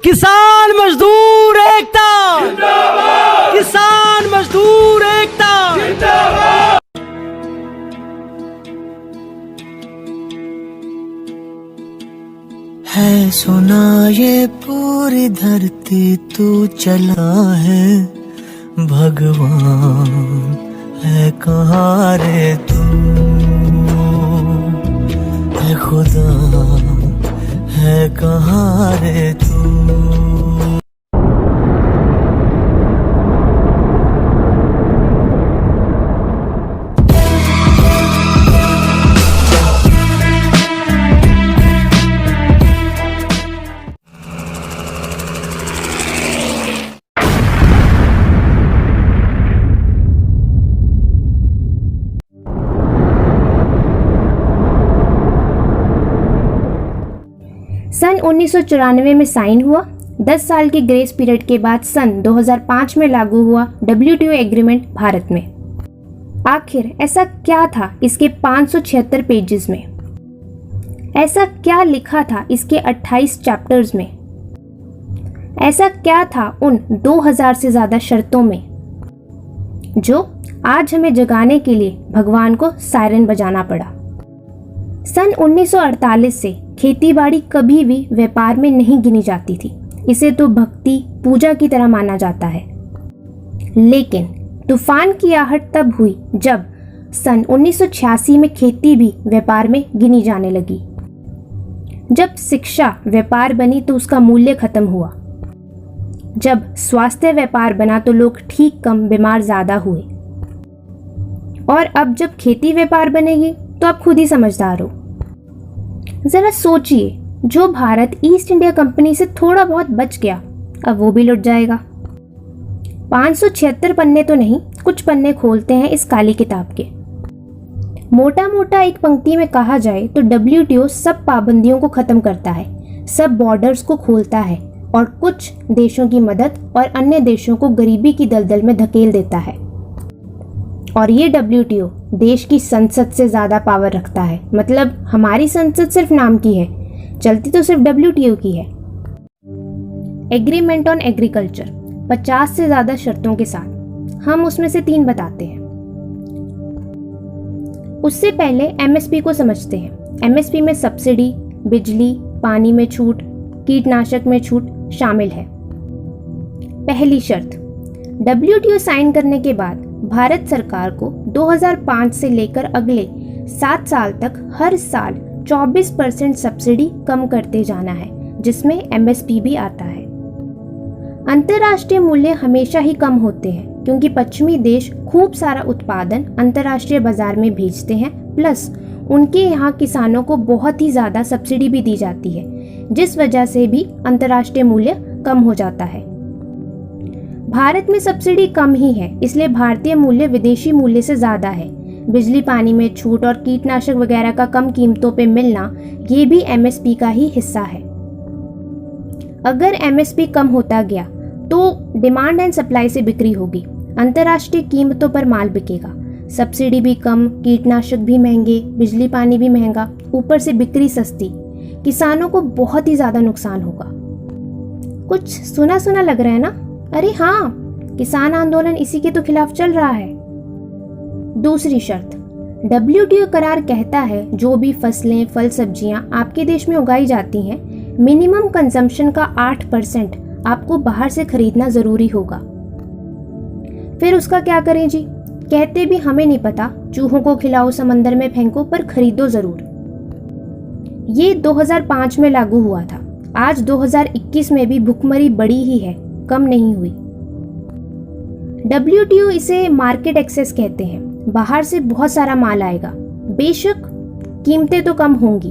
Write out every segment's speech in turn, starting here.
किसान मजदूर एकता जिंदाबाद, किसान मजदूर एकता जिंदाबाद। है सुना ये पूरी धरती तू चला है, भगवान है कहाँ रे तू, है खुदा है कहाँ रे तू। सन 1994 में साइन हुआ। 10 साल के ग्रेस पीरियड के बाद सन 2005 में लागू हुआ WTO एग्रीमेंट भारत में। आखिर ऐसा क्या था इसके 576 पेजेस में? ऐसा क्या लिखा था इसके 28 चैप्टर्स में? ऐसा क्या था उन 2000 से ज़्यादा शर्तों में जो आज हमें जगाने के लिए भगवान को सायरन बजाना पड़ा? सन 1948 से खेतीबाड़ी कभी भी व्यापार में नहीं गिनी जाती थी। इसे तो भक्ति पूजा की तरह माना जाता है। लेकिन तूफान की आहट तब हुई जब सन 1986 में खेती भी व्यापार में गिनी जाने लगी। जब शिक्षा व्यापार बनी तो उसका मूल्य खत्म हुआ। जब स्वास्थ्य व्यापार बना तो लोग ठीक कम बीमार ज्यादा हुए। और अब जब खेती व्यापार बनेगी तो आप खुद ही समझदार हो। जरा सोचिए, जो भारत ईस्ट इंडिया कंपनी से थोड़ा बहुत बच गया अब वो भी लुट जाएगा। 576 पन्ने तो नहीं, कुछ पन्ने खोलते हैं इस काली किताब के। मोटा मोटा एक पंक्ति में कहा जाए तो WTO सब पाबंदियों को खत्म करता है, सब बॉर्डर्स को खोलता है और कुछ देशों की मदद और अन्य देशों को गरीबी की दलदल में धकेल देता है। और ये WTO देश की संसद से ज़्यादा पावर रखता है। मतलब हमारी संसद सिर्फ नाम की है, चलती तो सिर्फ WTO की है। एग्रीमेंट ऑन एग्रीकल्चर 50 से ज़्यादा शर्तों के साथ, हम उसमें से 3 बताते हैं। उससे पहले MSP को समझते हैं। MSP में सब्सिडी, बिजली, पानी में छूट, कीटनाशक में छूट शामिल है। पहली शर्त, WTO साइन करने के बाद भारत सरकार को 2005 से लेकर अगले 7 साल तक हर साल 24% सब्सिडी कम करते जाना है, जिसमें MSP भी आता है। अंतर्राष्ट्रीय मूल्य हमेशा ही कम होते हैं क्योंकि पश्चिमी देश खूब सारा उत्पादन अंतर्राष्ट्रीय बाजार में भेजते हैं, प्लस उनके यहाँ किसानों को बहुत ही ज़्यादा सब्सिडी भी दी जाती है, जिस वजह से भी अंतर्राष्ट्रीय मूल्य कम हो जाता है। भारत में सब्सिडी कम ही है, इसलिए भारतीय मूल्य विदेशी मूल्य से ज़्यादा है। बिजली पानी में छूट और कीटनाशक वगैरह का कम कीमतों पे मिलना, ये भी MSP का ही हिस्सा है। अगर MSP कम होता गया तो डिमांड एंड सप्लाई से बिक्री होगी, अंतर्राष्ट्रीय कीमतों पर माल बिकेगा। सब्सिडी भी कम, कीटनाशक भी महंगे, बिजली पानी भी महंगा, ऊपर से बिक्री सस्ती, किसानों को बहुत ही ज़्यादा नुकसान होगा। कुछ सुना सुना लग रहा है ना? अरे हाँ, किसान आंदोलन इसी के तो खिलाफ चल रहा है। दूसरी शर्त, WTO करार कहता है जो भी फसलें, फल, सब्जियां आपके देश में उगाई जाती हैं, मिनिमम कंजम्पशन का 8% आपको बाहर से खरीदना जरूरी होगा। फिर उसका क्या करें जी? कहते भी हमें नहीं पता, चूहों को खिलाओ, समंदर में फेंको, पर खरीदो जरूर। ये 2005 में लागू हुआ था। आज 2021 में भी भुखमरी बढ़ी ही है, कम नहीं हुई। WTO इसे मार्केट एक्सेस कहते हैं। बाहर से बहुत सारा माल आएगा, बेशक कीमतें तो कम होंगी।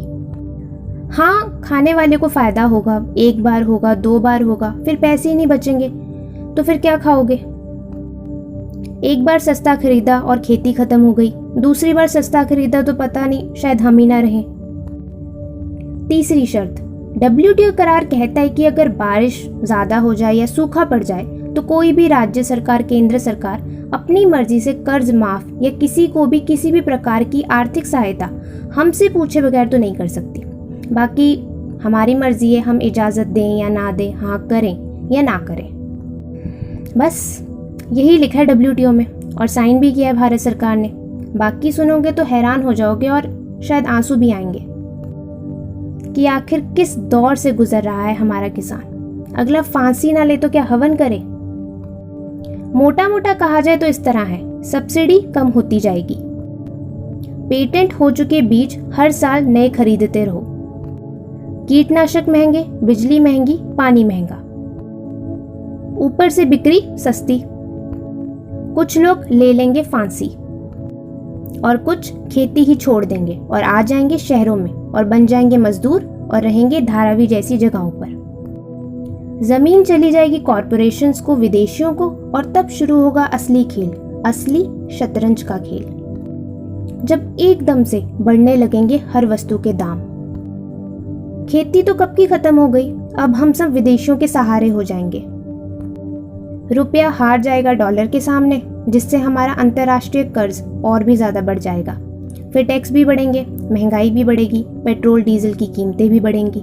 हाँ, खाने वाले को फायदा होगा, 1 बार होगा, 2 बार होगा, फिर पैसे ही नहीं बचेंगे तो फिर क्या खाओगे? एक बार सस्ता खरीदा और खेती खत्म हो गई, दूसरी बार सस्ता खरीदा तो पता नहीं, शायद हम ही ना रहे। तीसरी शर्त, WTO करार कहता है कि अगर बारिश ज़्यादा हो जाए या सूखा पड़ जाए तो कोई भी राज्य सरकार, केंद्र सरकार अपनी मर्जी से कर्ज माफ या किसी को भी किसी भी प्रकार की आर्थिक सहायता हमसे पूछे बगैर तो नहीं कर सकती। बाकी हमारी मर्जी है हम इजाज़त दें या ना दें, हाँ करें या ना करें। बस यही लिखा है WTO में और साइन भी किया है भारत सरकार ने। बाकी सुनोगे तो हैरान हो जाओगे और शायद आंसू भी आएंगे कि आखिर किस दौर से गुजर रहा है हमारा किसान। अगला फांसी ना ले तो क्या हवन करे। मोटा मोटा कहा जाए तो इस तरह है, सब्सिडी कम होती जाएगी, पेटेंट हो चुके बीज हर साल नए खरीदते रहो, कीटनाशक महंगे, बिजली महंगी, पानी महंगा, ऊपर से बिक्री सस्ती। कुछ लोग ले लेंगे फांसी और कुछ खेती ही छोड़ देंगे और आ जाएंगे शहरों में और बन जाएंगे मजदूर और रहेंगे धारावी जैसी जगहों पर। जमीन चली जाएगी कॉरपोरेशंस को, विदेशियों को, और तब शुरू होगा असली खेल, असली शतरंज का खेल, जब एकदम से बढ़ने लगेंगे हर वस्तु के दाम। खेती तो कब की खत्म हो गई, अब हम सब विदेशियों के सहारे हो जाएंगे। रुपया हार जाएगा डॉलर के सामने, जिससे हमारा अंतर्राष्ट्रीय कर्ज और भी ज्यादा बढ़ जाएगा। फिर टैक्स भी बढ़ेंगे, महंगाई भी बढ़ेगी, पेट्रोल डीजल की कीमतें भी बढ़ेंगी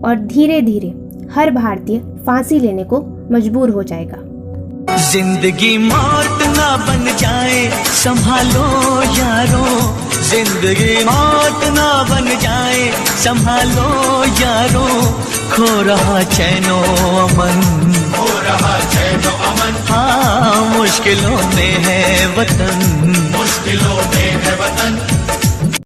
और धीरे धीरे हर भारतीय फांसी लेने को मजबूर हो जाएगा। जिंदगी मौत ना बन जाए संभालो यारो, जिंदगी मौत ना बन जाए संभालो यारो, खो रहा चैनो अमन, खो रहा चैनो अमन, हाँ मुश्किलों में है वतन,